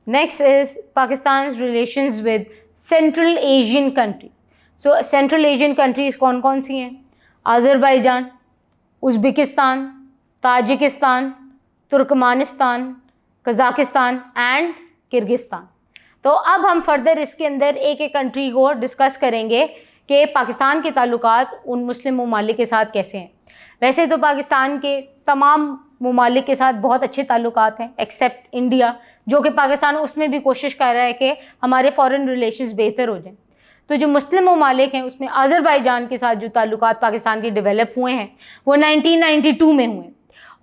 Next is Pakistan's relations with Central Asian country. So Central Asian countries कौन कौन सी हैं? Azerbaijan, Uzbekistan, Tajikistan, Turkmenistan, Kazakhstan and Kyrgyzstan. तो अब हम फर्दर इसके अंदर एक एक कंट्री को डिस्कस करेंगे कि पाकिस्तान के ताल्लुकात उन मुस्लिम ममालिक के साथ कैसे हैं. वैसे तो पाकिस्तान के तमाम ममालिक के साथ बहुत अच्छे ताल्लुकात हैं एक्सेप्ट इंडिया, जो कि पाकिस्तान उसमें भी कोशिश कर रहा है कि हमारे फ़ॉरेन रिलेशंस बेहतर हो जाएं. तो जो मुस्लिम ममालिक हैं उसमें आज़रबाईजान के साथ जो ताल्लुकात पाकिस्तान के डेवलप हुए हैं वो 1992 में हुए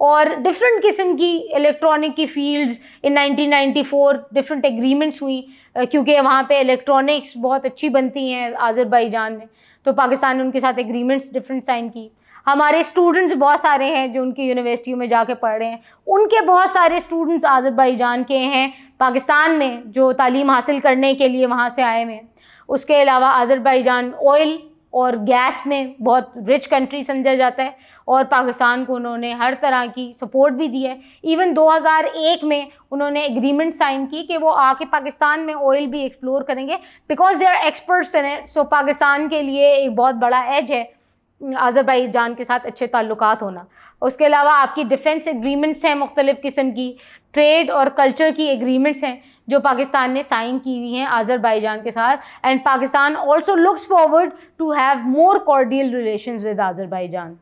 और डिफरेंट किस्म की इलेक्ट्रॉनिक की फील्ड्स इन 1994 डिफरेंट एग्रीमेंट्स हुई क्योंकि वहाँ पे इलेक्ट्रॉनिक्स बहुत अच्छी बनती हैं आज़रबाईजान में, तो पाकिस्तान ने उनके साथ एग्रीमेंट्स डिफरेंट साइन की. हमारे स्टूडेंट्स बहुत सारे हैं जो उनकी यूनिवर्सिटियों में जाके पढ़ रहे हैं, उनके बहुत सारे स्टूडेंट्स आज़रबाईजान के हैं पाकिस्तान में जो तालीम हासिल करने के लिए वहाँ से आए हुए हैं. उसके अलावा आज़रबाईजान ऑयल और गैस में बहुत रिच कंट्री समझा जाता है और पाकिस्तान को उन्होंने हर तरह की सपोर्ट भी दी है. इवन 2001 में उन्होंने एग्रीमेंट साइन की कि वो आके पाकिस्तान में ऑयल भी एक्सप्लोर करेंगे because they are experts in it. So Pakistan के लिए एक बहुत बड़ा एज है आज़रबाईजान के साथ अच्छे ताल्लुकात होना. उसके अलावा आपकी डिफेंस एग्रीमेंट्स हैं, मुख्तलिफ़ किस्म की ट्रेड और कल्चर की एग्रीमेंट्स हैं जो पाकिस्तान ने साइन की हुई हैं आज़रबाईजान के साथ. And Pakistan also looks forward to have more cordial relations with Azerbaijan.